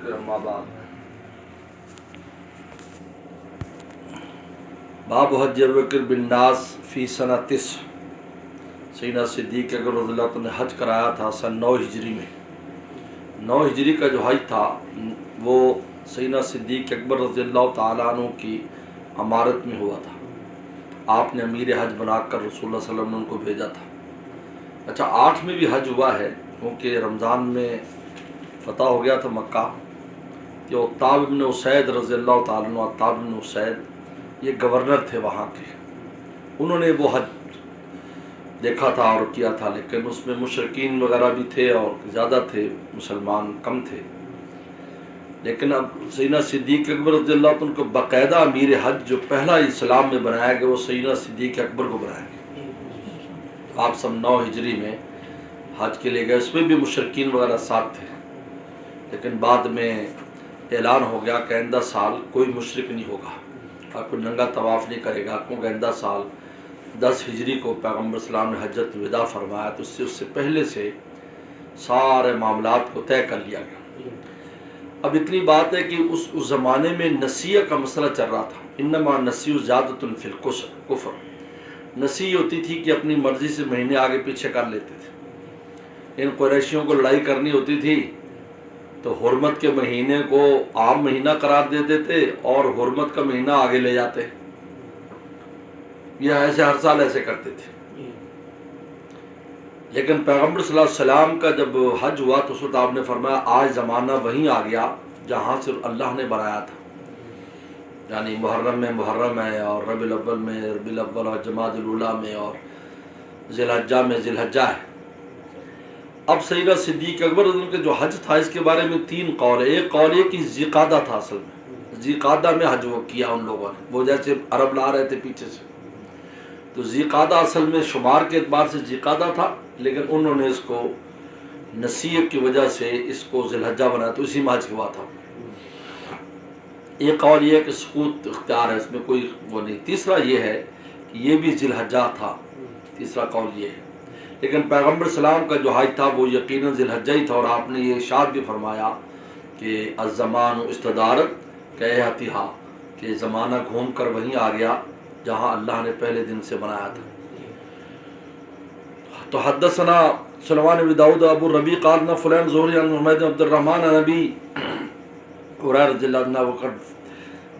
الذکر اما بعد باب حج ابوبکر بن ناس فی سنہ 90 سیدنا صدیق اکبر رضی اللہ عنہ نے حج کرایا تھا سن 9 ہجری میں 9 ہجری کا جو حج تھا وہ سیدنا صدیق اکبر رضی اللہ تعالیٰ عنہ کی امارت میں ہوا تھا. آپ نے امیر حج بنا کر رسول اللہ صلی اللہ علیہ وسلم نے ان کو بھیجا تھا. اچھا 8 میں بھی حج ہوا ہے کیونکہ رمضان میں فتح ہو گیا تھا مکہ. کہ عتاب بن اسید رضی اللہ تعالیٰ عنہ، عتاب بن اسید یہ گورنر تھے وہاں کے، انہوں نے وہ حج دیکھا تھا اور کیا تھا، لیکن اس میں مشرکین وغیرہ بھی تھے اور زیادہ تھے، مسلمان کم تھے. لیکن اب سیدنا صدیق اکبر رضی اللہ عنہ کو باقاعدہ امیر حج جو پہلا اسلام میں بنایا گیا وہ سیدنا صدیق اکبر کو بنایا گیا. آپ سن 9 ہجری میں حج کے لیے گئے، اس میں بھی مشرکین وغیرہ ساتھ تھے، لیکن بعد میں اعلان ہو گیا کہ آئندہ سال کوئی مشرک نہیں ہوگا اور کوئی ننگا طواف نہیں کرے گا، کیونکہ آئندہ سال 10 ہجری کو پیغمبر اسلام نے حجت الوداع فرمایا، تو اس سے پہلے سے سارے معاملات کو طے کر لیا گیا. اب اتنی بات ہے کہ اس زمانے میں نسیہ کا مسئلہ چل رہا تھا. انما نسیہ زیادۃ فی الکفر، نسیہ ہوتی تھی کہ اپنی مرضی سے مہینے آگے پیچھے کر لیتے تھے. ان قریشیوں کو لڑائی کرنی ہوتی تھی تو حرمت کے مہینے کو عام مہینہ قرار دے دیتے اور حرمت کا مہینہ آگے لے جاتے. یہ ایسے ہر سال ایسے کرتے تھے. لیکن پیغمبر صلی اللہ علیہ وسلم کا جب حج ہوا تو اس وقت آپ نے فرمایا آج زمانہ وہیں آ گیا جہاں سے اللہ نے بنایا تھا، یعنی محرم میں محرم ہے، اور ربیع الاول میں ربیع الاول، اور جمادی الاولیٰ میں، اور ذی الحجہ میں ذی الحجہ ہے. اب سیدنا صدیق اکبر رضی اللہ عنہ کا جو حج تھا اس کے بارے میں 3 قول ہے. ایک قول یہ کہ ذی قعدہ تھا، اصل میں ذی قعدہ میں حج وہ کیا ان لوگوں نے، وہ جیسے عرب لا رہے تھے پیچھے سے، تو ذی قعدہ اصل میں شمار کے اعتبار سے ذی قعدہ تھا، لیکن انہوں نے اس کو نسیہ کی وجہ سے اس کو ذی الحجہ بنایا، تو اسی میں حج ہوا تھا. ایک قول یہ ہے کہ سقوط اختیار ہے، اس میں کوئی وہ نہیں. تیسرا یہ ہے کہ یہ بھی ذی الحجہ تھا، تیسرا قول یہ ہے. لیکن پیغمبر اسلام کا جو حج تھا وہ یقیناً ذی الحجہ ہی تھا، اور آپ نے یہ ارشاد بھی فرمایا کہ الزمان استدارت کہتھا، کہ زمانہ گھوم کر وہیں آ گیا جہاں اللہ نے پہلے دن سے بنایا تھا. تو حدثنا سلمان بن داؤد ابو الربیع قال نا فلان زہری عن حمید بن عبد الرحمن عن ابی ہریرہ رضی اللہ عنہ وقد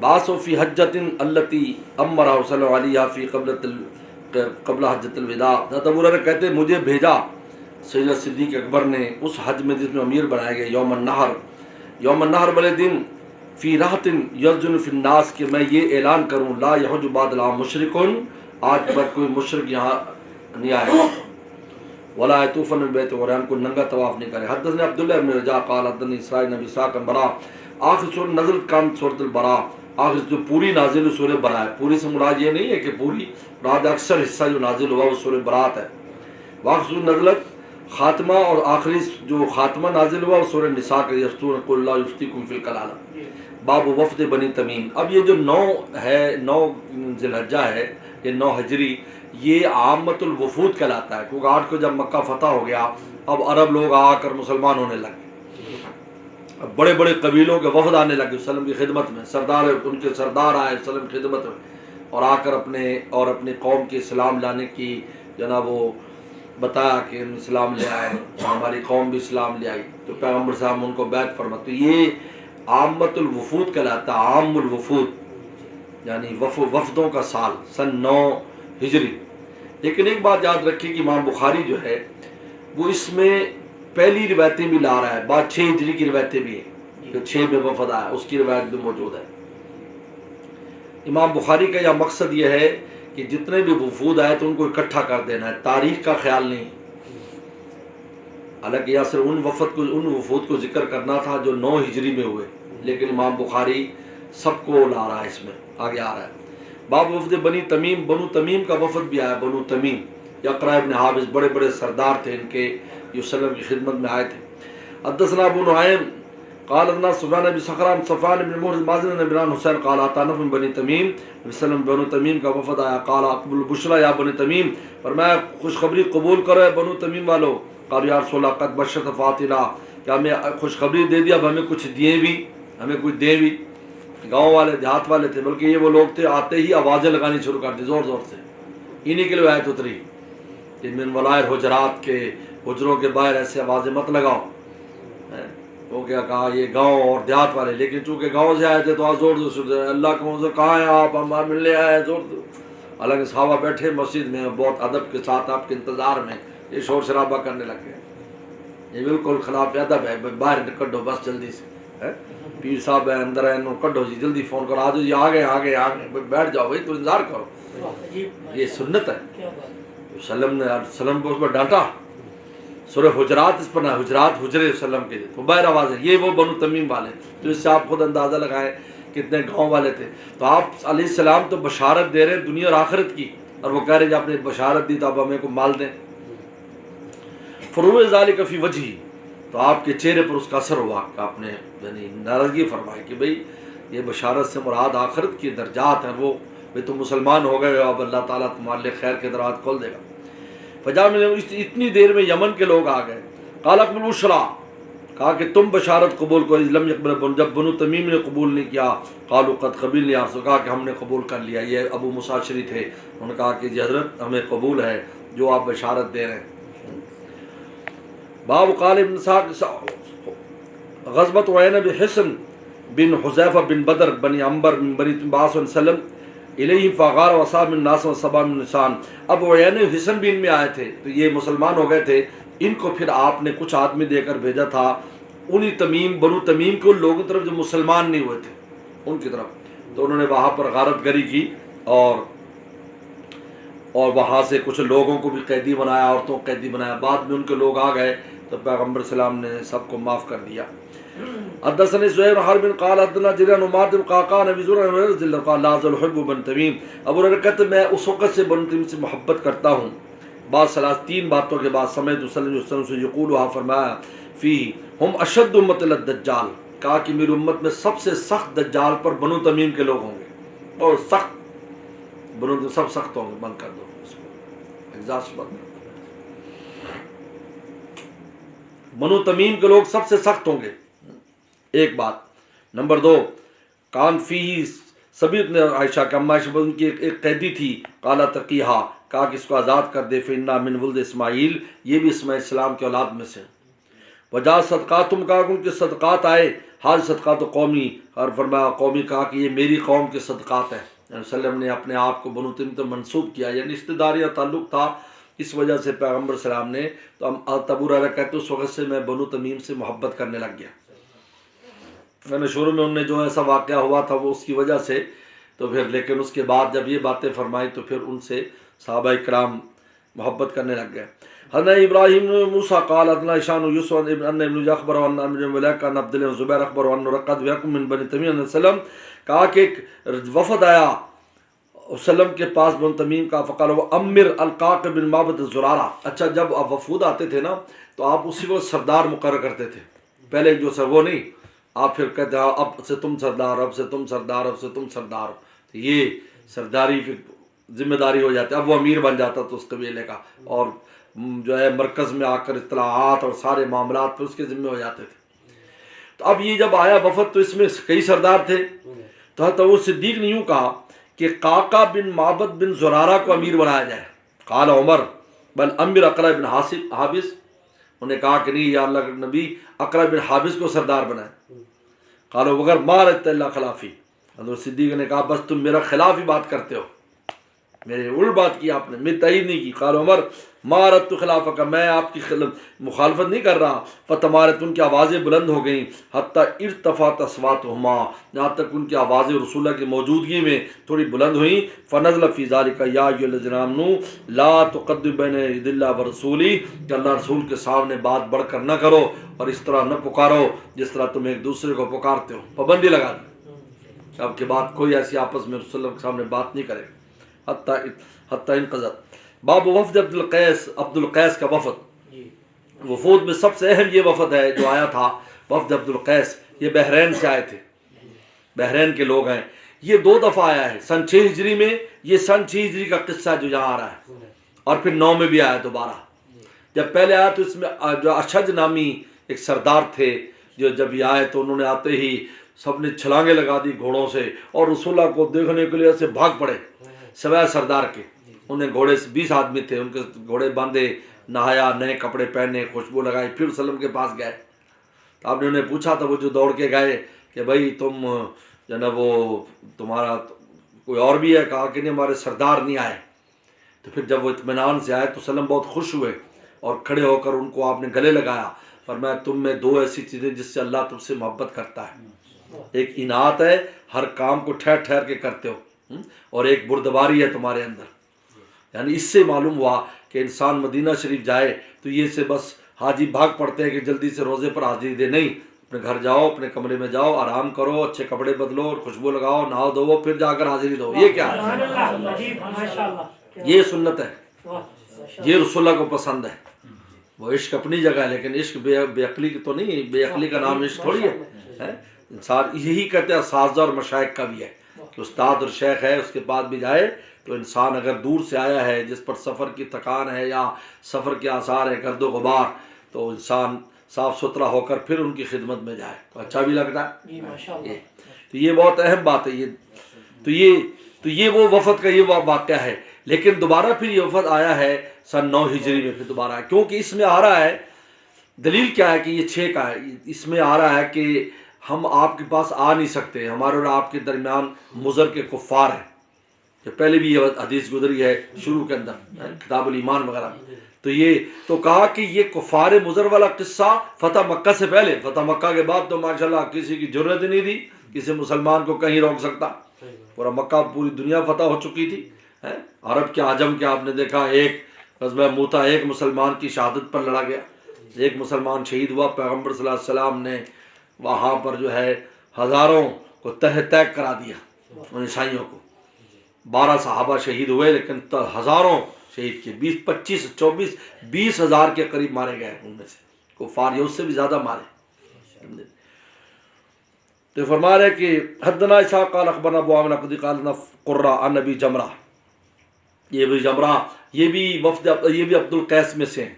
بعث فی حجۃ التی امرہ صلی اللہ علیہ فی قبل حجۃ الوداع. حضرت ابو ہریرہ کہتے ہیں مجھے بھیجا سیدنا صدیق اکبر نے اس حج میں جس میں امیر بنایا گیا یوم النحر، یوم النحر والے دن، فی راحت یرجن فی الناس، کہ میں یہ اعلان کروں لا یحج بعد العام مشرکن، آج بعد کوئی مشرک یہاں نہیں آئے گا، ولا یطوفن بالبیت العریان، کو ننگا طواف نہیں کرے. حدثنا عبداللہ بن رجاء قال حدثنی اسرائیل بن ابی اسحاق عن براء. آخر سورہ نزل کان سورۃ البراء، آخر جو پوری نازل سورہ براء ہے. پوری سے مراد یہ نہیں ہے کہ پوری مراد اکثر حصہ جو نازل ہوا وہ سورہ برات ہے. واخر سورہ نزلت خاتمہ، اور آخری جو خاتمہ نازل ہوا وہ سورہ نساء کا یفتون قل اللہ یفتیکم فی الکلالہ. باب وفد بنی تمیم. اب یہ جو 9 ہے، 9 ذی الحجہ ہے، یہ 9 ہجری، یہ عامت الوفود کہلاتا ہے، کیونکہ 8 کو جب مکہ فتح ہو گیا اب عرب لوگ آ کر مسلمان ہونے لگے، اب بڑے بڑے قبیلوں کے وفد آنے لگے وسلم کی خدمت میں، سردار ان کے سردار آئے وسلم کی خدمت میں، اور آ کر اپنے قوم کے اسلام لانے کی جناب وہ بتایا کہ ہم اسلام لے آئے، ہماری قوم بھی اسلام لے آئی، تو پیغمبر صاحب ان کو بیعت فرماتے. یہ عامت الوفود کہلاتا ہے، عام الوفود یعنی وفدوں کا سال، سن 9 ہجری. لیکن ایک بات یاد رکھیں کہ امام بخاری جو ہے وہ اس میں پہلی روایتیں بھی لا رہا ہے، بعد 6 ہجری کی روایتیں بھی ہیں کہ 6 میں وفد آیا، اس کی روایت بھی موجود ہے. امام بخاری کا یہ مقصد یہ ہے کہ جتنے بھی وفود آئے تو ان کو اکٹھا کر دینا ہے، تاریخ کا خیال نہیں. حالانکہ یہاں صرف ان وفود کو ذکر کرنا تھا جو 9 ہجری میں ہوئے، لیکن امام بخاری سب کو لا رہا ہے، اس میں آگے آ رہا ہے. باب وفد بنی تمیم، بنو تمیم کا وفد بھی آیا. بنو تمیم اقرا ابن حابس بڑے بڑے سردار تھے ان کے، جو وسلم کی خدمت میں آئے تھے. حدثنا ابو نعیم قال لنا سفیان بن صخر صفوان بن محرز مازن بن عمران حسین قال اتانا من بنی تمیم، وسلم بنو تمیم کا وفد آیا. قال اقبل البشرى یا بنی تمیم، فرمایا خوشخبری قبول کرو اے بنو تمیم والو. قالوا یا رسول اللہ قد بشرت فاطمہ، کہ ہمیں خوشخبری دے دی، اب ہمیں کچھ دیے بھی، ہمیں کچھ دیں بھی۔ گاؤں والے دیہات والے تھے، بلکہ یہ وہ لوگ تھے آتے ہی آوازیں لگانی شروع کر دی زور زور سے، انہی کے لیے آیت اتری کہ من ولائر حجرات کے حجروں کے باہر ایسے آوازیں مت لگاؤ۔ وہ کیا کہا یہ گاؤں اور دیہات والے، لیکن چونکہ گاؤں سے آئے تھے تو زور زور سے اللہ کے منظر کہاں ہیں آپ، ہم ملنے آئے ہیں، زور زور۔ حالانکہ صحابہ بیٹھے مسجد میں بہت ادب کے ساتھ آپ کے انتظار میں، یہ شور شرابہ کرنے لگ گئے۔ یہ بالکل خلاف ادب ہے، باہر کڈو بس جلدی سے، پیر صاحب ہے اندر ہے، کڈو جی جلدی فون کرو، آجو جی آگے آگے آگے، بیٹھ جاؤ بھائی تو انتظار کرو۔ یہ سنت ہے۔ وسلم نے وسلم کو اس پر ڈانٹا۔ سورہ حجرات اس پر نہ، حجرات حجرے وسلم کے تو باہر آواز ہے۔ یہ وہ بنو تمیم والے، تو اس سے آپ خود اندازہ لگائیں کتنے گاؤں والے تھے۔ تو آپ علیہ السلام تو بشارت دے رہے دنیا اور آخرت کی، اور وہ کہہ رہے جب آپ نے بشارت دی تو اب ہمیں کو مال دیں۔ فروع ذالک فی وجہی، تو آپ کے چہرے پر اس کا اثر ہوا کہ آپ نے یعنی ناراضگی فرمائی کہ بھئی یہ بشارت سے مراد آخرت کی درجات ہیں، وہ بھئی تم مسلمان ہو گئے ہو، اب اللہ تعالیٰ تمہارے لیے خیر کے دروازے کھول دے گا۔ فجاء میں اتنی دیر میں یمن کے لوگ آ گئے، قال اقبلوا البشریٰ، کہا کہ تم بشارت قبول کرو، لم یقبل، جب بنو تمیم نے قبول نہیں کیا، قالوا قد قبلنا یا رسول، کہا کہ ہم نے قبول کر لیا۔ یہ ابو موسیٰ اشعری تھے، انہوں نے کہا کہ جی حضرت ہمیں قبول ہے جو آپ بشارت دے رہے ہیں۔ باب قال ابن اسحاق غزوۃ عینہ بحصن بن حذیفہ بن بدر بنی عنبر بن بنی باس وسلم الیہم فغار وصاب من ناس وصبا من نسان۔ اب عینہ حصن بھی ان میں آئے تھے، تو یہ مسلمان ہو گئے تھے، ان کو پھر آپ نے کچھ آدمی دے کر بھیجا تھا انہی تمیم بنو تمیم کے ان لوگوں کی طرف جو مسلمان نہیں ہوئے تھے ان کی طرف، تو انہوں نے وہاں پر غارت گری کی اور وہاں سے کچھ لوگوں کو بھی قیدی بنایا، عورتوں کو قیدی بنایا۔ بعد میں ان کے لوگ آ گئے تو پیغمبر السلام نے سب کو معاف کر دیا۔ حدثني زهير حرب قال حدثنا جرير بن معاذ قال ابي ذر رضي الله قال لا ازال احب بن تميم، ابو ہریرہ کہتے ہیں میں اس وقت سے بن تمیم سے محبت کرتا ہوں، بعد تین باتوں کے بعد سمعت صلی اللہ علیہ وسلم سے یقولها فرمایا فی ہم اشد امت الدجال، کہا کہ میری امت میں سب سے سخت دجال پر بنو تمیم کے لوگ ہوں گے، اور سخت بنو تمیم سب سخت ہوں گے۔ بند کر دو اس کو، ایگزاسٹ بند کر دو۔ بنو تمیم کے لوگ سب سے سخت ہوں گے، ایک بات۔ نمبر دو، کان فی سبیت نے عائشہ کا اما عائشہ ان کی ایک قیدی تھی، قالا تقیہا، کہا کہ اس کو آزاد کر دے، فإنا من ولد اسماعیل، یہ بھی اسماعیل السلام کے اولاد میں سے۔ وجا صدقاتم، کہا کہ ان کے صدقات آئے، حاض صدقات قومی، اور فرمایا قومی، کہا کہ یہ میری قوم کے صدقات ہیں۔ یعنی وسلم نے اپنے آپ کو بنو تمیم تو منسوب کیا، یعنی رشتہ داری یا تعلق تھا، اس وجہ سے پیغمبر السلام نے، تو ہم ابو ہریرہ کہتے اس وقت سے میں بنو تمیم سے محبت کرنے لگ گیا۔ میں شروع میں انہیں جو ایسا واقعہ ہوا تھا وہ اس کی وجہ سے، تو پھر لیکن اس کے بعد جب یہ باتیں فرمائی تو پھر ان سے صحابہ کرام محبت کرنے لگ گئے۔ حضرت ابراہیم موسیٰ قال حدثنا هشام یوسف ابن ابن اخبر عن ابن ملیکہ عن عبد الله زبیر اخبر عن رقد ویکم من بنی تمیم علیہ السلام، کہا کہ ایک وفد آیا وسلم کے پاس بن تمیم کا، فقال وہ امر القاق بن معبد الزرارہ۔ اچھا جب آپ وفود آتے تھے نا تو آپ اسی کو سردار مقرر کرتے تھے، پہلے جو سر وہ نہیں، آپ پھر کہتے ہیں اب سے تم سردار، اب سے تم سردار، اب سے تم سردار، تو یہ سرداری پھر ذمہ داری ہو جاتی ہے۔ اب وہ امیر بن جاتا تو اس قبیلے کا، اور جو ہے مرکز میں آ کر اطلاعات اور سارے معاملات پھر اس کے ذمہ ہو جاتے تھے۔ تو اب یہ جب آیا وفد تو اس میں کئی سردار تھے، تو حضرت ابو صدیق نے یوں کہا کہ قاقا بن معبد بن زرارہ کو امیر بنایا جائے۔ قال عمر بل امر اقرا بن حابس، انہوں نے کہا کہ نہیں یا اللہ کے نبی، اقرا بن حابس کو سردار بنائے۔ قال وگر مارت اللہ خلافی، حضرت صدیق نے کہا بس تم میرا خلاف ہی بات کرتے ہو، میرے الٹ بات کی آپ نے، میں تائید نہیں کی۔ قال عمر مارت تو خلاف کا، میں آپ کی مخالفت نہیں کر رہا۔ فتمارت، ان کی آوازیں بلند ہو گئیں، حتیٰ ارتفعت اصواتہما، یہاں تک ان کی آوازیں رسول اللہ کی موجودگی میں تھوڑی بلند ہوئیں۔ فنزل فی ذالک یا ایھا الذین آمنوا لا تقدموا بین یدی اللہ ورسولہ، کہ اللہ رسول کے سامنے بات بڑھ کر نہ کرو اور اس طرح نہ پکارو جس طرح تم ایک دوسرے کو پکارتے ہو۔ پابندی لگا دی، اب کے بعد کوئی ایسی آپس میں رسول اللہ کے سامنے بات نہیں کرے، حتیٰ انقضت۔ باب وفد عبد القیس کا وفد، وفود میں سب سے اہم یہ وفد ہے جو آیا تھا، وفد عبد القیس، یہ بحرین سے آئے تھے، بحرین کے لوگ ہیں۔ یہ 2 دفعہ آیا ہے، سن 6 ہجری میں، یہ سن 6 ہجری کا قصہ ہے جو یہاں آ رہا ہے، اور پھر 9 میں بھی آیا دوبارہ۔ جب پہلے آیا تو اس میں جو اشج نامی ایک سردار تھے جو جب یہ آئے تو انہوں نے آتے ہی سب نے چھلانگیں لگا دی گھوڑوں سے اور رسول اللہ کو دیکھنے کے لیے ایسے بھاگ پڑے سوائے سردار کے. انہیں گھوڑے سے 20 آدمی تھے، ان کے گھوڑے باندھے، نہایا، نئے کپڑے پہنے، خوشبو لگائی، پھر وسلم کے پاس گئے. تو آپ نے انہیں پوچھا تھا، وہ جو دوڑ کے گئے کہ بھائی تم جو نا وہ تمہارا کوئی اور بھی ہے؟ کہا کہ نہیں ہمارے سردار نہیں آئے. تو پھر جب وہ اطمینان سے آئے تو وسلم بہت خوش ہوئے اور کھڑے ہو کر ان کو آپ نے گلے لگایا. فرمایا تم میں 2 ایسی چیزیں جس سے اللہ تم سے محبت کرتا ہے، ایک انعات ہے، ہر کام کو ٹھہر ٹھہر کے کرتے ہو، اور ایک بردباری ہے تمہارے اندر. یعنی اس سے معلوم ہوا کہ انسان مدینہ شریف جائے تو یہ سے بس حاجی بھاگ پڑتے ہیں کہ جلدی سے روزے پر حاضری دے. نہیں، اپنے گھر جاؤ، اپنے کمرے میں جاؤ، آرام کرو، اچھے کپڑے بدلو اور خوشبو لگاؤ، نہاؤ دھو، پھر جا کر حاضری دو. یہ کیا ہے؟ یہ سنت ہے، یہ رسول اللہ کو پسند ہے. وہ عشق اپنی جگہ ہے، لیکن عشق بے عقلی کی تو نہیں. بے عقلی کا نام عشق تھوڑی ہے. انسان یہی کہتے ہیں اساتذہ اور مشائخ کا بھی ہے کہ استاد اور شیخ ہے، اس کے بعد بھی جائے تو انسان اگر دور سے آیا ہے، جس پر سفر کی تھکان ہے یا سفر کے آثار ہے، گرد و غبار، تو انسان صاف ستھرا ہو کر پھر ان کی خدمت میں جائے تو اچھا بھی لگتا ہے. تو یہ بہت اہم بات ہے. تو یہ وہ وفد کا یہ واقعہ ہے. لیکن دوبارہ پھر یہ وفد آیا ہے سن 9 ہجری میں، پھر دوبارہ، کیونکہ اس میں آ رہا ہے، دلیل کیا ہے کہ یہ 6 کا ہے. اس میں آ رہا ہے کہ ہم آپ کے پاس آ نہیں سکتے، ہمارے اور آپ کے درمیان مضر کے کفار ہیں. پہلے بھی یہ حدیث گزری ہے شروع کے اندر کتاب الایمان وغیرہ. تو کہا کہ یہ کفار مضر والا قصہ فتح مکہ سے پہلے، فتح مکہ کے بعد تو ماشاءاللہ کسی کی جرت نہیں تھی کسی مسلمان کو کہیں روک سکتا. پورا مکہ، پوری دنیا فتح ہو چکی تھی. عرب کے عجم کے آپ نے دیکھا، ایک غزوہ موتا ایک مسلمان کی شہادت پر لڑا گیا، ایک مسلمان شہید ہوا. پیغمبر صلی اللہ علیہ وسلم نے وہاں پر جو ہے ہزاروں کو تہ تیک کرا دیا، ان عیسائیوں کو. 12 صحابہ شہید ہوئے لیکن ہزاروں شہید کیے، 25 24 20 ہزار کے قریب مارے گئے. ان میں سے کفار اس سے بھی زیادہ مارے. تو فرما رہے کہ حدثنا اسحاق قال اخبرنا ابو عامر قال قال قرہ عن ابی جمرہ. یہ بھی جمرہ، یہ بھی وفد، یہ بھی عبد القیس میں سے ہیں.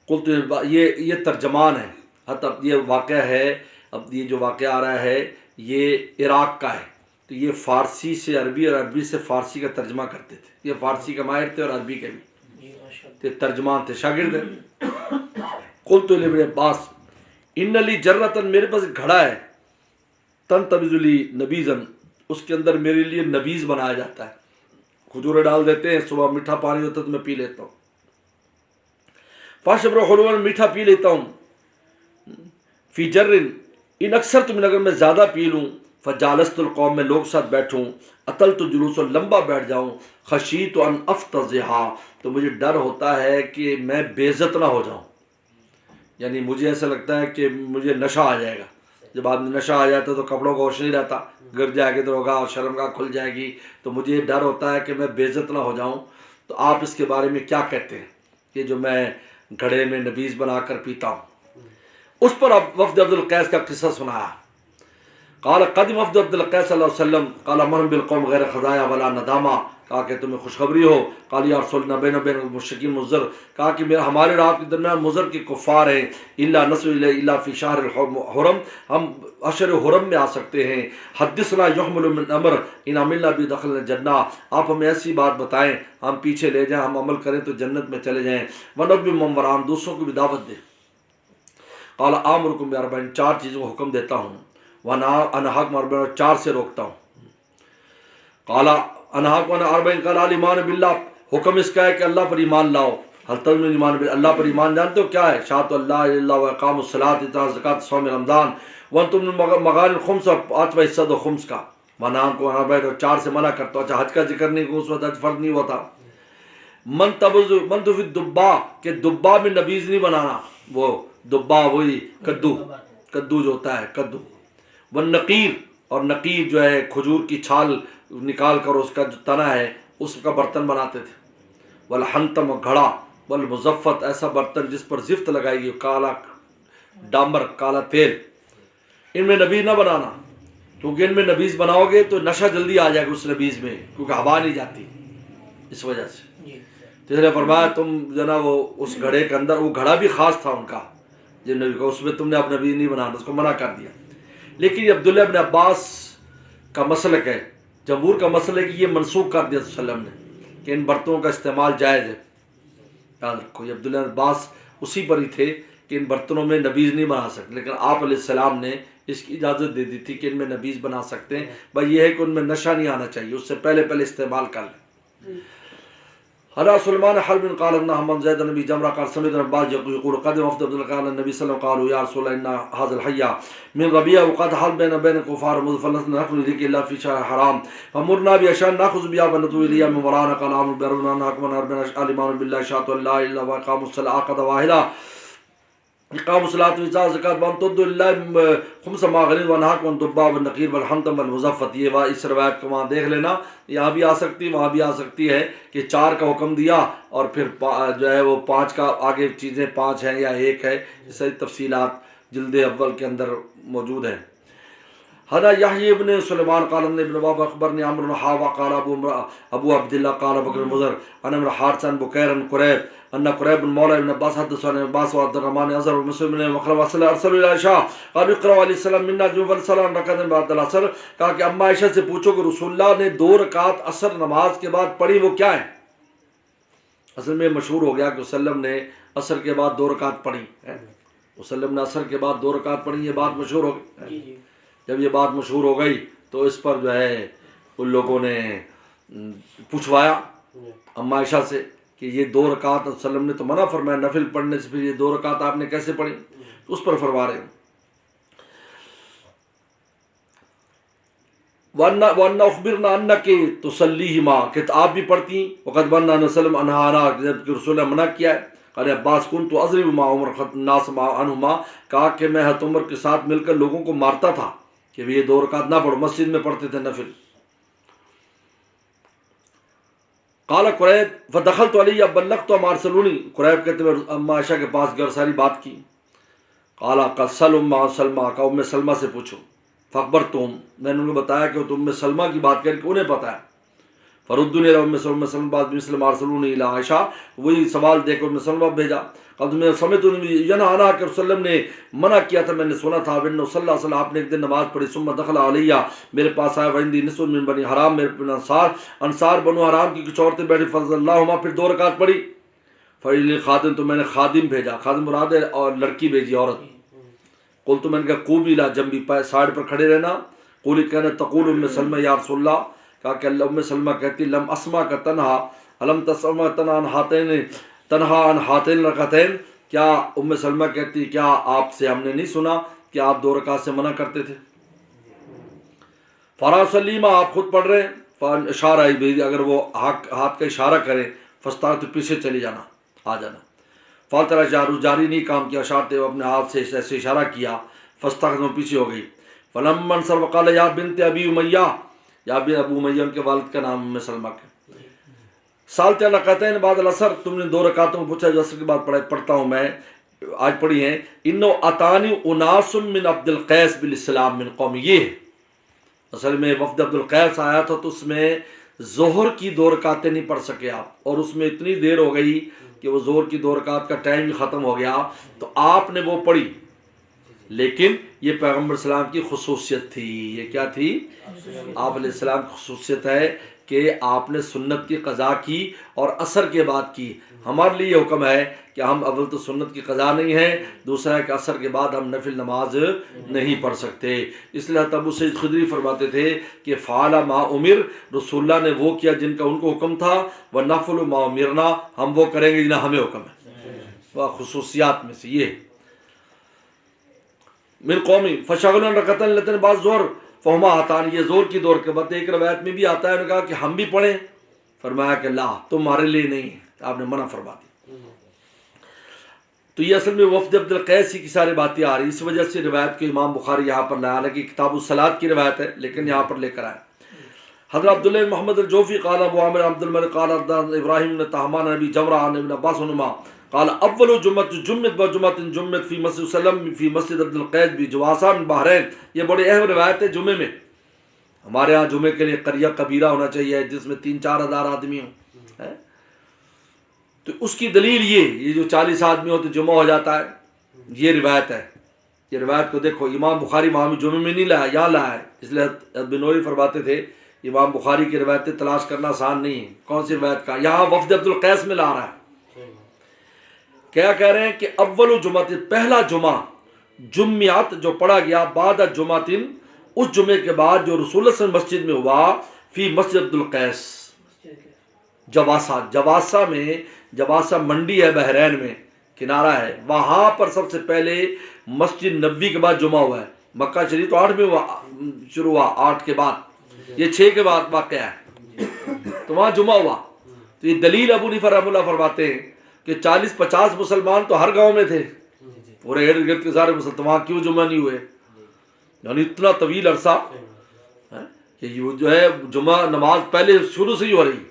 قلت یہ ترجمان ہے. حتی یہ واقعہ ہے، اب یہ جو واقعہ آ رہا ہے یہ عراق کا ہے. تو یہ فارسی سے عربی اور عربی سے فارسی کا ترجمہ کرتے تھے. یہ فارسی کا ماہر تھے اور عربی کے بھی تو ترجمان تھے، شاگرد ہیں. قلت لابن عباس ان لی جرتن، میرے پاس ایک گھڑا ہے، تنتبذ لی نبیذا، اس کے اندر میرے لیے نبیذ بنایا جاتا ہے. کھجورے ڈال دیتے ہیں، صبح میٹھا پانی ہوتا ہے تو میں پی لیتا ہوں. فاشرب حلوا، میٹھا پی لیتا ہوں. فی جر، ان اکثر تم اگر میں زیادہ پی لوں، فجالست القوم، میں لوگ ساتھ بیٹھوں، اطلت جلوس، لمبا بیٹھ جاؤں، خشیت ان افتضحا، تو مجھے ڈر ہوتا ہے کہ میں بے عزت نہ ہو جاؤں. یعنی مجھے ایسا لگتا ہے کہ مجھے نشہ آ جائے گا. جب آدمی نشہ آ جاتا ہے تو کپڑوں کا ہوش نہیں رہتا، گر جائے گا تو ہوگا، شرمگاہ کھل جائے گی. تو مجھے ڈر ہوتا ہے کہ میں بے عزت نہ ہو جاؤں. تو آپ اس کے بارے میں کیا کہتے ہیں کہ جو میں گھڑے میں نبیذ بنا کر پیتا ہوں؟ اس پر اب وفد عبد القیس کا قصہ سنایا. قال قدم وفد عبد القیس صلی اللہ علیہ وسلم قال امرهم بالقوم غیر خزایا ولا ندامہ، کہا کہ تمہیں خوشخبری ہو. قال یا رسول اللہ بین بین المشرکین مضر، کہا کہ ہمارے اور آپ کے درمیان مضر کے کفار ہیں. الا نصل الا فی شہر الحرم، ہم اشہر حرم میں آ سکتے ہیں. حدثنا یحمل من امر ان عملنا به دخل الجنہ، آپ ہمیں ایسی بات بتائیں ہم پیچھے لے جائیں، ہم عمل کریں تو جنت میں چلے جائیں. ونبی من ورام، دوسروں کو بھی دعوت دیں. قال آمرکم باربع، 4 چیزوں کو حکم دیتا ہوں. انہاکم اربع، 4 سے روکتا ہوں. قال انہاکم اربع قال ایمان باللہ، حکم اس کا ہے کہ اللہ پر ایمان لاؤ. حل تؤمنون ایمان باللہ، اللہ پر ایمان جانتے ہو کیا ہے؟ شہادۃ اللہ الہ الا اللہ و اقام الصلاۃ ایتاء الزکوٰۃ صوم رمضان وان تؤمنون مغانم الخمس، 5واں حصہ دو خمس کا. منام کو اربع، 4 سے منع کرتا ہوں. اچھا حج کا ذکر نہیں کہ اس وقت حج فرض نہیں ہوتا. من فی الدبا، کہ دبا میں نبیذ نہیں بنانا. وہ دبا وہی کدو جو ہوتا ہے کدو. والنقیر، اور نقیر جو ہے کھجور کی چھال نکال کر اس کا جو تنا ہے اس کا برتن بناتے تھے. والحنتم، گھڑا. والمزفت، ایسا برتن جس پر زفت لگائی گئی، کالا ڈامبر، کالا تیل. ان میں نبیذ نہ بنانا، کیونکہ ان میں نبیذ بناؤ گے تو نشہ جلدی آ جائے گا اس نبیذ میں، کیونکہ ہوا نہیں جاتی اس وجہ سے. تو اس نے فرمایا تم جو نا وہ اس گھڑے کے اندر، وہ گھڑا بھی خاص تھا ان کا، جب نبی کو اس میں تم نے اب نبی نہیں بنانا، اس کو منع کر دیا. لیکن یہ عبداللہ ابن عباس کا مسلک ہے، جمہور کا مسئلہ ہے کہ یہ منسوخ کر دیا صلی اللہ علیہ وسلم نے کہ ان برتنوں کا استعمال جائز ہے. یاد رکھو، یہ عبداللہ ابن عباس اسی پر ہی تھے کہ ان برتنوں میں نبیذ نہیں بنا سکتے، لیکن آپ علیہ السلام نے اس کی اجازت دے دی تھی کہ ان میں نبیذ بنا سکتے ہیں. بھائی یہ ہے کہ ان میں نشہ نہیں آنا چاہیے، اس سے پہلے استعمال کر لیں. حضرت سلمان حرب قال ان حمام زید نبی جمرہ قال سمعت عباس يقول قدم وفد عبد الله قال النبي صلى الله عليه وسلم قالوا يا رسول الله ان هذا الحي من ربيع وقد حل بين الكفار مذفلت نحن ذيك الا في شهر حرام فمرنا بأشياء ناخذ بها ونتوب اليها من ورانا قال امر بالمعروف ونهى عن المنكر الايمان بالله شهادة لا اله الا الله واقام الصلاة عقد واحده اقام الصلاة وإيتاء الزکاة وان تدعوا لله خمس ما غنیمتم ونهاكم عن الضباء والنقیر والحنطم والمزفت. یہ اس روایت کو وہاں دیکھ لینا، یہاں بھی آ سکتی وہاں بھی آ سکتی ہے کہ 4 کا حکم دیا اور پھر جو ہے وہ 5 کا آگے چیزیں 5 ہیں یا 1 ہے. اس ساری تفصیلات جلد اول کے اندر موجود ہیں. حضرت یحیی ابن سلیمان قال ابن وهب اخبرني عمرو بن حاوى قال ابو عبد الله قال بكر بن مضر انا من حارث بن بكير بن قريب ان قريب بن مولى ابن عباس حدث عن عباس وعبد الرحمن ازهر ومسلم بن مخلد ارسل الى عائشہ قال اقرا علیہ السلام منا جو السلام رکعت بعد العصر. کہا کہ اما عائشہ سے پوچھو کہ رسول اللہ نے 2 رکعت عصر نماز کے بعد پڑھی، وہ کیا ہیں؟ اصل میں مشہور ہو گیا کہ وسلم نے عصر کے بعد 2 رکعت پڑھی، وسلم نے عصر کے بعد 2 رکعت پڑھی. یہ بات مشہور ہو گئی. جب یہ بات مشہور ہو گئی تو اس پر جو ہے ان لوگوں نے پوچھوایا اما عائشہ سے کہ یہ 2 رکعت وسلم نے تو منع فرمایا نفل پڑھنے سے، پھر یہ 2 رکعت آپ نے کیسے پڑھی؟ اس پر فرما رہے ہیں وَأَنَّ أُخْبِرْنَا أَنَّكِ تُصَلِّيهِمَا کہ آپ بھی پڑھتی وقت بننا نسلم انہارا جب کہ رسول نے منع کیا ہے. قال عباس كنت أضرب مع عمر الناس عنهما کہا کہ میں حضرت عمر کے ساتھ مل کر لوگوں کو مارتا تھا کہ یہ 2 رکعت نہ پڑھو، مسجد میں پڑھتے تھے نفل. قال قریب فدخلت علی بلغت ما ارسلونی، قریب کہتے ہیں اما عائشہ کے پاس گئے اور ساری بات کی. قال قصل ام سلمہ کا ام سلمہ سے پوچھو. فاخبرتهم میں نے ان کو بتایا کہ تم سلمہ کی بات کر کے انہیں پتہ ہے. فردونی ام سلمہ بعد مثل ما ارسلونی الی عائشہ، وہی سوال دے کر ام سلمہ بھیجا. قد میں سمعت ینہانا کہ رسول اللہ نے منع کیا تھا، میں نے سنا تھا. ون صلی اللہ علیہ وسلم آپ نے ایک دن نماز پڑھی، ثم دخل علیہ میرے پاس آیا، وعندی نسوۃ من بنی حرام میرے انصار بنو حرام کی کچھ عورتیں بیٹھی، فضل اللہما پھر 2 رکعت پڑھی. فعلی خادم تو میں نے خادم بھیجا، خادم مراد ہے اور لڑکی بھیجی عورت. قل تو میں نے کہا قومی لا جنبی سائڈ پر کھڑے رہنا. قولی کہنا تقول ام سلمہ یا رسول اللہ، کہا کہ اللہ ام سلمہ کہتی لم اسمع کا تنہا علم تسمع تنہا عن ہاتین رکعتین، کیا ام سلمہ کہتی کیا آپ سے ہم نے نہیں سنا کہ آپ 2 رکعت سے منع کرتے تھے؟ فرا سلیمہ آپ خود پڑھ رہے ہیں، اشارہ ہی اگر وہ ہاتھ کا اشارہ کرے فستا تو پیچھے چلی جانا، آ جانا. فالترا جاری نہیں کام کیا، اشارتے اپنے ہاتھ سے ایسے اشارہ کیا، فستا پیچھے ہو گئی. فلم منصر وقال یا بنت ابی امیہ، یا بن ابو امیہ ان کے والد کا نام ام سلمہ کا. سالتہ رکعتین بعد العصر، تم نے 2 رکعتوں کو پوچھا جو عصر کے بعد پڑھتا ہوں میں، آج پڑھی ہیں. انو اتانی اناس من عبد القیس بالاسلام من قوم، یہ اصل میں وفد عبد القیس آیا تھا تو اس میں ظہر کی 2 رکعتیں نہیں پڑھ سکے آپ، اور اس میں اتنی دیر ہو گئی کہ وہ ظہر کی 2 رکعت کا ٹائم ہی ختم ہو گیا تو آپ نے وہ پڑھی. لیکن یہ پیغمبر السلام کی خصوصیت تھی. یہ کیا تھی؟ آپ علیہ السلام کی خصوصیت ہے کہ آپ نے سنت کی قضا کی اور عصر کے بعد کی. ہمارے لیے یہ حکم ہے کہ ہم اول تو سنت کی قضا نہیں ہے، دوسرا ہے کہ عصر کے بعد ہم نفل نماز نہیں پڑھ سکتے. اس لیے ابو سعید خدری فرماتے تھے کہ فعل ما امر، رسول اللہ نے وہ کیا جن کا ان کو حکم تھا، ونفل ما امرنا، ہم وہ کریں گے جنہیں ہمیں حکم ہے. وہ خصوصیات میں سے یہ من قومی فشغلوا رکعتین لتن بعد ظہر فہما ہاتان، یہ زور کی 2 رکعت. ایک روایت میں بھی آتا ہے، انہوں نے کہا کہ ہم بھی پڑھیں، فرمایا کہ لا تمہارے لیے نہیں، آپ نے منع فرما دی. تو یہ اصل میں وفد عبد القیس کی ساری باتیں آ رہی، اس وجہ سے روایت کو امام بخاری یہاں پر لایا، حالانکہ کتاب الصلاۃ کی روایت ہے لیکن یہاں پر لے کر آئے. حضرت عبداللہ محمد الجوفی قال ابو عامر عبد الملک قال ابراہیم بن طہمان نبی جمرہ عن ابن عباس عنہما قال اول جمعت جمعت فی مسجد وسلم فی مسجد عبد القیس بجواسہ من بحرین. یہ بڑی اہم روایت ہے جمعے میں. ہمارے ہاں جمعے کے لیے قریہ کبیرہ ہونا چاہیے جس میں 3-4 ہزار آدمی ہوں، تو اس کی دلیل یہ جو 40 آدمی ہو تو جمعہ ہو جاتا ہے. یہ روایت ہے. یہ روایت کو دیکھو، امام بخاری وہاں جمعے میں نہیں لایا، یہاں لایا ہے. اس لیے بنوری فرماتے تھے امام بخاری کی روایتیں تلاش کرنا آسان نہیں ہے. کون سی روایت کا؟ یہاں وفد عبد القیس میں لا رہا ہے. کیا کہہ رہے ہیں کہ اول جمعہ، پہلا جمعہ، جمعات جو پڑھا گیا بعد جمعتن، اس جمعے کے بعد جو رسول اللہ صلی اللہ علیہ وسلم مسجد میں ہوا، فی مسجد عبد القیس جواسہ. جواسہ میں، جواسہ منڈی ہے بحرین میں، کنارہ ہے، وہاں پر سب سے پہلے مسجد نبوی کے بعد جمعہ ہوا ہے. مکہ شریف تو 8 میں شروع ہوا، 8 کے بعد، یہ 6 کے بعد واقعہ ہے، تو وہاں جمعہ ہوا. تو یہ دلیل ابو حنیفہ رحمہ اللہ فرماتے ہیں کہ 40-50 مسلمان تو ہر گاؤں میں تھے، پورے ارد گرد کے سارے مسلمان، وہاں کیوں جمعہ نہیں ہوئے؟ یعنی اتنا طویل عرصہ کہ یہ جو ہے جمعہ نماز پہلے شروع سے ہی ہو رہی،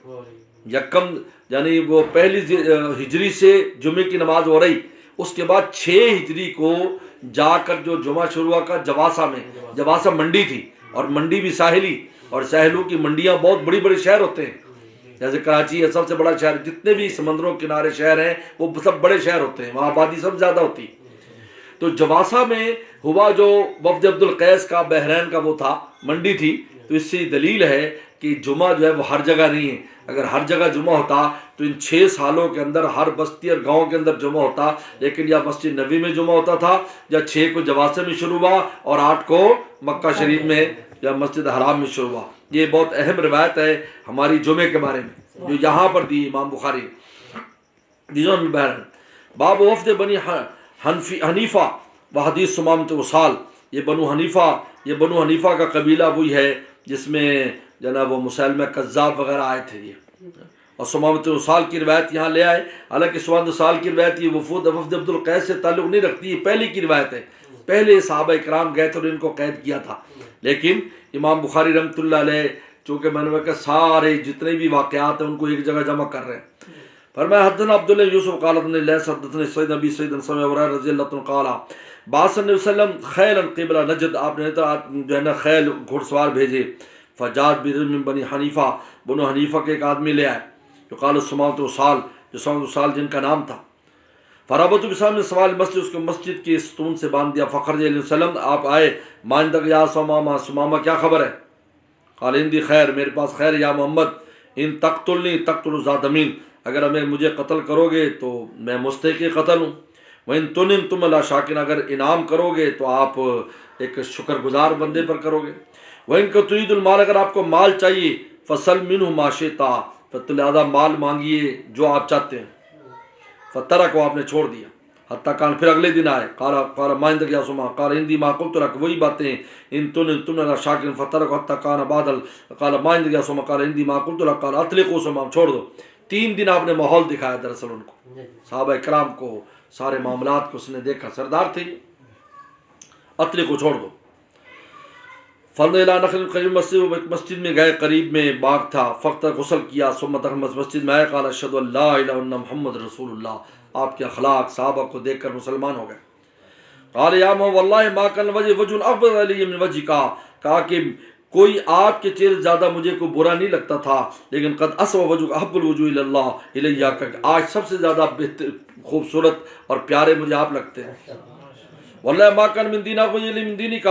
یکم یعنی وہ پہلی ہجری سے جمعے کی نماز ہو رہی. اس کے بعد 6 ہجری کو جا کر جو جمعہ شروع ہوا کا جواسہ میں. جواسہ منڈی تھی، اور منڈی بھی ساحلی، اور ساحلوں کی منڈیاں بہت بڑی بڑے شہر ہوتے ہیں. جیسے کراچی ہے سب سے بڑا شہر، جتنے بھی سمندروں کنارے شہر ہیں وہ سب بڑے شہر ہوتے ہیں، وہاں آبادی سب زیادہ ہوتی. تو جواسہ میں ہوا جو وفد عبد القیس کا، بحرین کا وہ تھا، منڈی تھی. تو اس سے دلیل ہے کہ جمعہ جو ہے وہ ہر جگہ نہیں ہے. اگر ہر جگہ جمعہ ہوتا تو ان 6 سالوں کے اندر ہر بستی اور گاؤں کے اندر جمعہ ہوتا. لیکن یا مسجد نبوی میں جمعہ ہوتا تھا، یا 6 کو جواسے میں شروع ہوا اور 8 کو مکہ شریف میں یا مسجد حرام میں شروع ہوا. یہ بہت اہم روایت ہے ہماری جمعے کے بارے میں جو یہاں پر دی امام بخاری. باب وفد بنی حنیفہ و حدیث سمامۃ وصال. یہ بنو حنیفہ کا قبیلہ وہی ہے جس میں جناب وہ مسلمہ کذاب وغیرہ آئے تھے. یہ اور سمامۃ وصال کی روایت یہاں لے آئے. حالانکہ سمامۃ وصال کی روایت یہ وفد عبد القیس سے تعلق نہیں رکھتی، یہ پہلے کی روایت ہے. پہلے صحابہ اکرام گئے تھے اور ان کو قید کیا تھا. لیکن امام بخاری رحمۃ اللہ علیہ چونکہ میں نے کہا سارے جتنے بھی واقعات ہیں ان کو ایک جگہ جمع کر رہے ہیں. فرمایا حدثنا عبداللہ یوسف قال حدثنا لیث حدثنا سعید نبی سعید سمع ابو ہریرہ رضی اللہ عنہ قال بعث النبی صلی اللہ علیہ وسلم خیلا قبل نجد. آپ نے جو ہے نا خیل گھڑ سوار بھیجے. فجاء برجل من بنی حنیفہ، بنو حنیفہ کے ایک آدمی لے آئے جو قال سمامۃ وصال، جو سمامۃ وصال جن کا نام تھا. فربطوا بسام سوال مسجد، اس کو مسجد کے ستون سے باندھ دیا. فخرج علیہ وسلم، آپ آئے. ماندک یا سمامہ، سمامہ کیا خبر ہے؟ قال اندی خیر، میرے پاس خیر یا محمد. ان تقتلنی تقتل ذات امین، اگر مجھے قتل کرو گے تو میں مستحق قتل ہوں. وَإِن تُنِمْتُمْ عَلَىٰ شَاكِرٍ، اگر انعام کرو گے تو آپ ایک شکر گزار بندے پر کرو گے. وَإِن تُرِيدُ الْمَالَ، اگر آپ کو مال چاہیے، فَسَلْ مِنْهُ مَا شِئْتَ، لہذا مال مانگیے جو آپ چاہتے ہیں. فترہ کو آپ نے چھوڑ دیا. حتیٰ کان، پھر اگلے دن آئے. قال ما عندك يا سما، قال عندي ما قلت لك، وہی باتیں. ان تم علی شاکر فترہ کو حتیٰ کان بادل. قال ما عندك يا سما، قال عندي ما قلت لك، قال اطلقوا سما، چھوڑ دو. 3 دن آپ نے ماحول دکھایا دراصل ان کو، صحابہ کرام کو، سارے معاملات کو اس نے دیکھا. سردار تھے، اطلقوا، چھوڑ دو. فلد الى نخل قریب مسجد میں گئے، قریب میں باغ تھا. فقط غسل کیا، ثم دخل مسجد میں آئے. قال اشهد ان لا الہ الا اللہ محمد رسول اللہ. آپ کے اخلاق صحابہ کو دیکھ کر مسلمان ہو گئے. قال یا محمد واللہ ما کان وجہ افضل علی من وجهک، کہا کہ کوئی آپ کے چہرے زیادہ مجھے کوئی برا نہیں لگتا تھا، لیکن قد اسوء وجهک احب الوجوہ الی اللہ الیہ، کہ آج سب سے زیادہ خوبصورت اور پیارے مجھے آپ لگتے ہیں. واللہ ما کان من دینک وجہ من دینک،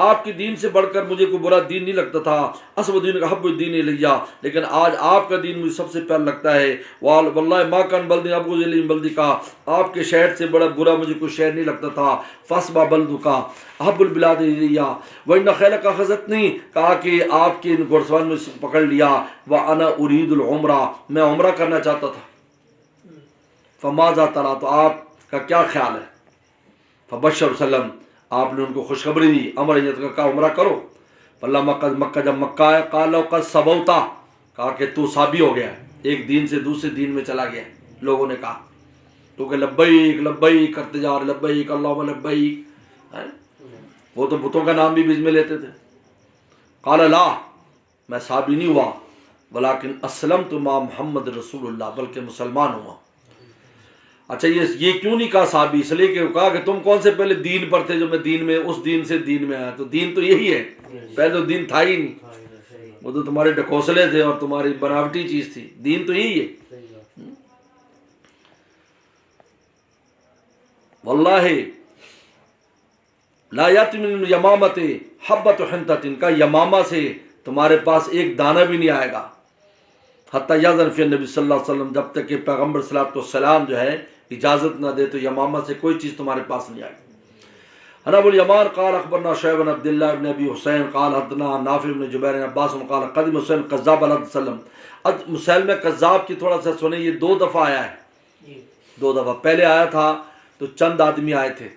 آپ کے دین سے بڑھ کر مجھے کوئی برا دین نہیں لگتا تھا. اسوء دینک احب الدین الیہ، لیکن آج آپ کا دین مجھے سب سے پیارا لگتا ہے. واللہ ما کان بلد ابغض الی من بلدک، آپ کے شہر سے بڑا برا مجھے کوئی شہر نہیں لگتا تھا. فاصبح بلدک احب البلاد الیہ وان خیلک اخذتنی، کہا کہ آپ کے گھڑ سوار میں پکڑ لیا. وانا ارید العمرہ، میں عمرہ کرنا چاہتا تھا. فماذا ترى، تو آپ کا کیا خیال ہے؟ فبشر وسلم، آپ نے ان کو خوشخبری دی. امر کا عمرہ کرو. اللہ مکہ جب مکہ آیا، قال قد صبوتا، کہا کہ تو صابی ہو گیا، ایک دین سے دوسرے دین میں چلا گیا. لوگوں نے کہا تو کہ لبیک لبیک کرتے جا رہے، لبیک اللہم لبیک. وہ تو بتوں کا نام بھی بیچ میں لیتے تھے. قال لا، میں صابی نہیں ہوا، ولیکن اسلمت مع محمد رسول اللہ، بلکہ مسلمان ہوا. اچھا یہ کیوں نہیں کہا صحابی؟ اس لیے کہ کہا کہ تم کون سے پہلے دین پر تھے جو میں دین میں، اس دین سے دین میں آیا. تو دین تو یہی ہے، پہلے تو دین تھا ہی نہیں، وہ تو تمہارے ڈکوسلے تھے اور تمہاری بناوٹی چیز تھی. دین تو یہی ہے. واللہ لا یاتی من یمامت حبۃ حنطۃ، کا یمامہ سے تمہارے پاس ایک دانہ بھی نہیں آئے گا، حتیٰ یاذن فی النبی صلی اللہ علیہ وسلم، جب تک کہ پیغمبر صلی اللہ علیہ وسلم جو ہے اجازت نہ دے تو یمامہ سے کوئی چیز تمہارے پاس نہیں آئے گی۔ عن ابو الیمان قال اخبرنا شعیب بن عبد اللہ بن ابی حسین قال حدثنا نافع بن جبیر بن عباس قال قدم حسین کذاب علیہ وسلم۔ اب مسلمہ کذاب کی تھوڑا سا سنیں، یہ 2 دفعہ آیا ہے، 2 دفعہ۔ پہلے آیا تھا تو چند آدمی آئے تھے،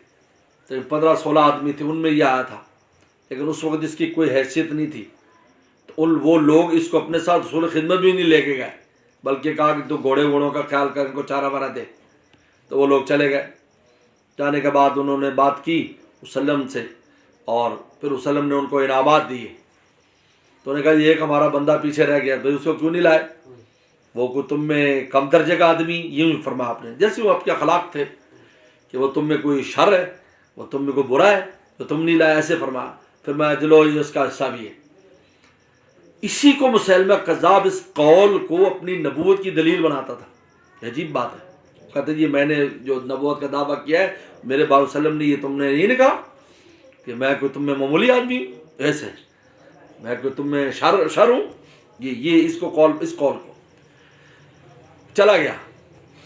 15-16 آدمی تھے، ان میں یہ آیا تھا، لیکن اس وقت اس کی کوئی حیثیت نہیں تھی، تو وہ لوگ اس کو اپنے ساتھ رسول خدمت بھی نہیں لے کے گئے، بلکہ کہا کہ تو گھوڑے ووڑوں کا خیال کر، ان کو چارہ وارہ دے، تو وہ لوگ چلے گئے۔ جانے کے بعد انہوں نے بات کی وسلم سے، اور پھر وسلم نے ان کو انعامات دیے، تو انہوں نے کہا یہ ایک ہمارا بندہ پیچھے رہ گیا، بھائی اس کو کیوں نہیں لائے، وہ کوئی تم میں کم درجے کا آدمی، یوں ہی فرمایا آپ نے، جیسے وہ آپ کے اخلاق تھے کہ وہ تم میں کوئی شر ہے، وہ تم میں کوئی برا ہے تو تم نہیں لائے، ایسے فرمایا۔ پھر میں چلو یہ اس کا حصہ بھی ہے۔ اسی کو مسلمہ کذاب اس قول کو اپنی نبوت کی دلیل بناتا تھا۔ یہ عجیب بات ہے، کہتے جی میں نے جو نبوت کا دعویٰ کیا ہے میرے بابا وسلم نے، یہ تم نے یہ نہیں کہا کہ میں کوئی تم میں معمولی آدمی ہوں، ایسے میں کوئی تم میں شر ہوں، یہ اس قول کو چلا گیا۔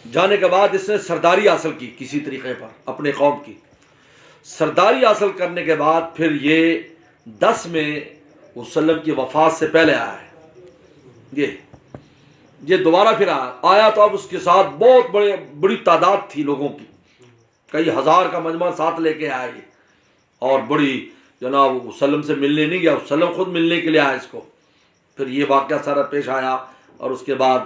جانے کے بعد اس نے سرداری حاصل کی کسی طریقے پر اپنے قوم کی، سرداری حاصل کرنے کے بعد پھر یہ 10 میں وسلم کی وفات سے پہلے آیا ہے، یہ دوبارہ پھر آیا تو اب اس کے ساتھ بہت بڑی تعداد تھی لوگوں کی، کئی ہزار کا مجمع ساتھ لے کے آئے یہ، اور بڑی جناب وسلم سے ملنے نہیں گیا، وسلم خود ملنے کے لیے آیا اس کو۔ پھر یہ واقعہ سارا پیش آیا، اور اس کے بعد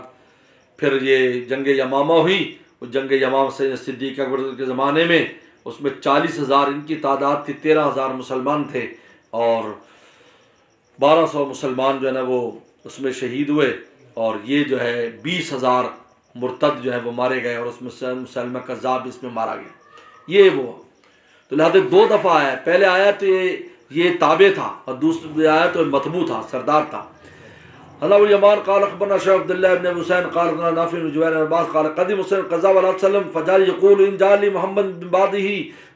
پھر یہ جنگ یمامہ ہوئی۔ وہ جنگ یمامہ سے صدیق اکبر کے زمانے میں اس میں 40,000 ان کی تعداد تھی، 13,000 مسلمان تھے، اور 1200 مسلمان جو ہے نا وہ اس میں شہید ہوئے، اور یہ جو ہے 20,000 مرتد جو ہے وہ مارے گئے، اور اس میں مسلمہ کذاب اس میں مارا گیا۔ یہ وہ تو لہٰذا 2 دفعہ آیا، پہلے آیا تو یہ تابع تھا، اور دوسرے آیا تو متبوع تھا، سردار تھا۔ حضرت الیمان قال اخبرنا شیخ عبد اللہ بن حسین قال حدثنا نافع بن جبیر بن عباس قال قدم حسین قذاب علیہ وسلم فجعل یقول ان جعل لی محمد بن بعدہ،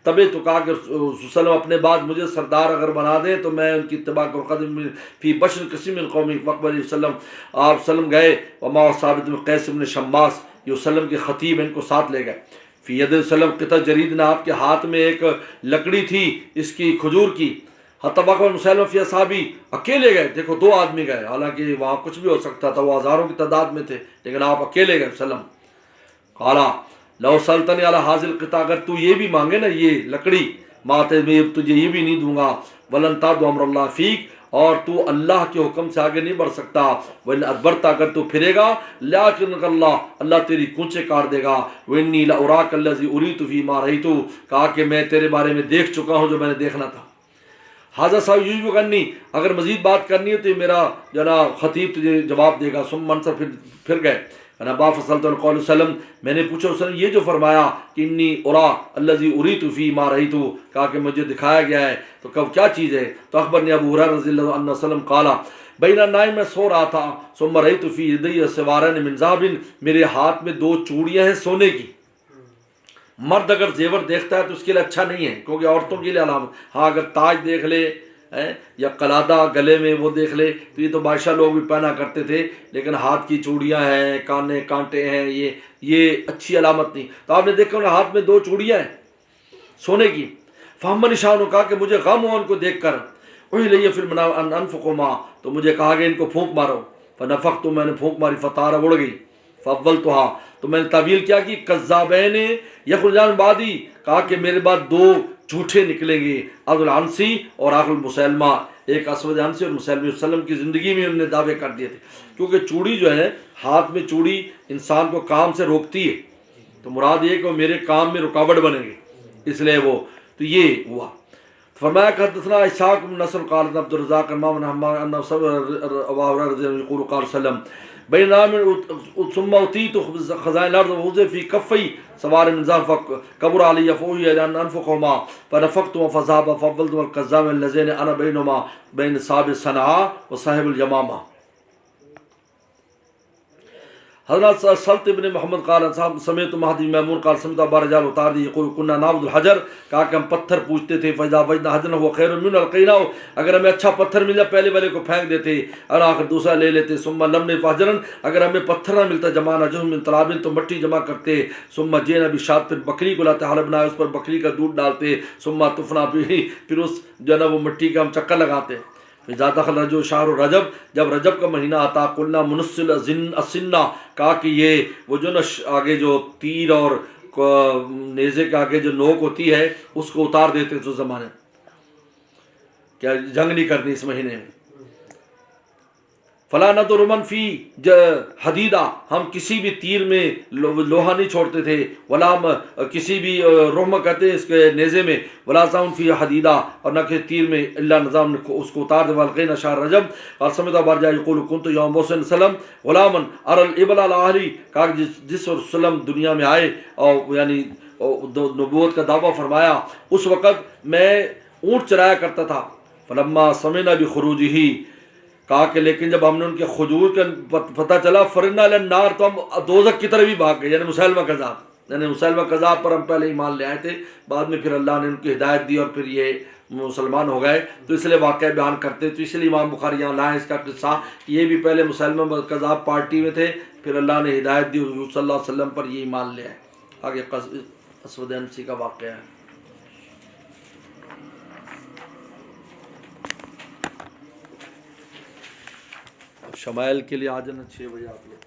تبے تو کہا کہ وسلم اپنے بعد مجھے سردار اگر بنا دیں تو میں ان کی اتباع کروں۔ قدم فی بشر قسم من قومی فاقبل وسلم، آپ وسلم گئے، وما ثابت بن قیس بن شماس، یہ وسلم کے خطیب ان کو ساتھ لے گئے۔ فی ید وسلم قطع جرید، نے آپ کے ہاتھ میں ایک لکڑی تھی اس کی کھجور کی۔ حتیٰ واقع مسلم فی اصحابی، اکیلے گئے، دیکھو 2 آدمی گئے، حالانکہ وہاں کچھ بھی ہو سکتا تھا، وہ ہزاروں کی تعداد میں تھے، لیکن آپ اکیلے گئے وسلم۔ قالا لو سلطنی علی حاضر القطع، اگر تو یہ بھی مانگے نا یہ لکڑی، ماتے میں تجھے یہ بھی نہیں دوں گا، ولن تعد امر اللہ فیک، اور تو اللہ کے حکم سے آگے نہیں بڑھ سکتا، وَإِنْ أَدْبَرْتَ، اگر تو پھرے گا، لَٰكِنَّ اللہ تیری کونچے کاٹ دے گا، وَإِنِّي لَأُرَاكَ الَّذِي أُرِيتُ فِي مَا رَأَيْتُ، کہا کہ میں تیرے بارے میں دیکھ چکا ہوں جو میں نے دیکھنا تھا۔ حاضر صاحب یوجب کرنی، اگر مزید بات کرنی ہے تو میرا جناب خطیب تجھے جواب دے گا۔ ثم منصر، پھر گئے۔ با فصلت قول وسلم، میں نے پوچھا وسلم یہ جو فرمایا کہ انی ارا الذی اریت فی ما رأیت، کہا کہ مجھے دکھایا گیا ہے، تو کب کیا چیز ہے؟ تو اخبرنی ابو ہریرہ رضی اللہ عنہ وسلم قال بین النائم، میں سو رہا تھا، ثم رأیت فی یدی سوارین من ذهب، میرے ہاتھ میں 2 چوڑیاں ہیں سونے کی۔ مرد اگر زیور دیکھتا ہے تو اس کے لیے اچھا نہیں ہے، کیونکہ عورتوں کے لیے علامت، ہاں اگر تاج دیکھ لے یا قلادہ گلے میں وہ دیکھ لے تو یہ تو بادشاہ لوگ بھی پہنا کرتے تھے، لیکن ہاتھ کی چوڑیاں ہیں، کانے کانٹے ہیں، یہ اچھی علامت نہیں۔ تو آپ نے دیکھا انہیں ہاتھ میں 2 چوڑیاں ہیں سونے کی۔ فہم نشان، نے کہا کہ مجھے غم ہوا ان کو دیکھ کر، وہی لئے فی المنام ان انفقوا، تو مجھے کہا کہ ان کو پھونک مارو، فنفقت، میں نے پھونک ماری، فطار، اڑ گئی، فاولتها، تو میں نے تعویل کیا کہ کذابین یخرجان بعدی، کہا کہ میرے بعد 2 جھوٹے نکلیں گے، اسود العنسی اور آخر المسلمہ، ایک اسود عنسی اور مسلمہ۔ وسلم کی زندگی میں انہوں نے دعوے کر دیے تھے، کیونکہ چوڑی جو ہے ہاتھ میں چوڑی انسان کو کام سے روکتی ہے، تو مراد یہ کہ وہ میرے کام میں رکاوٹ بنے گی، اس لیے وہ تو یہ ہوا۔ فرمایا کہ حدثنا اسحاق بن نصر قال عبد الرزاق امام بن حماد ان ابو هريره رضي الله عنه قال وسلم بين نام ثم اتيت خزائن الارض ووضع في كفي سوار من ذهب كبر علي فوي ان انفقهما فنفقت فذهب فضلت القزام الذين انا بينهما بين صاحب صنعاء وصاحب اليمامه۔ حضرت سلط ابن محمد قال صاحب سمیت مہدی میمون قال سمعت ابا رجال اتاردی یقول كنا نعبد الحجر، کہا کہ ہم پتھر پوجتے تھے، فاذا وجدنا حجرا هو خير من القيناء، اگر ہمیں اچھا پتھر مل جائے پہلے والے کو پھینک دیتے اور آخر دوسرا لے لیتے، ثم لم نجد حجرا، اگر ہمیں پتھر نہ ملتا جمعنا جزء من تراب تو مٹی جمع کرتے، ثم جئنا بشاة، پھر بکری کو لاتے، حلبنا اس پر بکری کا دودھ ڈالتے، ثم طفنا به، پھر اس جو ہے نا وہ مٹی کا ہم چکر لگاتے۔ اذا دخل رجب شہر رجب، جب رجب کا مہینہ آتا، قلنا منسل السنہ، کہا کہ یہ وہ جو نا آگے جو تیر اور نیزے کے آگے جو نوک ہوتی ہے اس کو اتار دیتے تو زمانے کیا جنگ نہیں کرنی اس مہینے میں۔ فلا ندر من فی حدیدہ، ہم کسی بھی تیر میں لوہا نہیں چھوڑتے تھے، ولا کسی بھی رحم کہتے ہیں اس کے نیزے میں، ولا ساؤن فی حدیدہ، اور نہ کسی تیر میں، اللہ نظام اس کو اتار دے، والقینا شہر رجب اور سمعت ابا رجاء یقول کنت یوم موسم وسلم غلاما ارى الابل على اهلي، کہا جس وسلم دنیا میں آئے اور یعنی نبوت کا دعویٰ فرمایا، اس وقت میں اونٹ چرایا کرتا تھا، فلما سمعنا بخروجه، کہا کہ لیکن جب ہم نے ان کے خجور کا پتہ چلا، فرنا النار، تو ہم دوزخ کی طرف بھی بھاگ گئے، یعنی مسلمہ کذاب، یعنی مسلمہ کذاب پر ہم پہلے ایمان لے آئے تھے، بعد میں پھر اللہ نے ان کی ہدایت دی اور پھر یہ مسلمان ہو گئے، تو اس لیے واقعہ بیان کرتے، تو اس لیے امام بخاری یہاں لائے اس کا قصہ کہ یہ بھی پہلے مسلمہ کذاب پارٹی میں تھے، پھر اللہ نے ہدایت دی حضور صلی اللہ علیہ وسلم پر، یہ ایمان لے آئے۔ آگے اسود انسی کا واقعہ ہے۔ شمائل کے لیے آ جانا 6 بجے آپ لوگ۔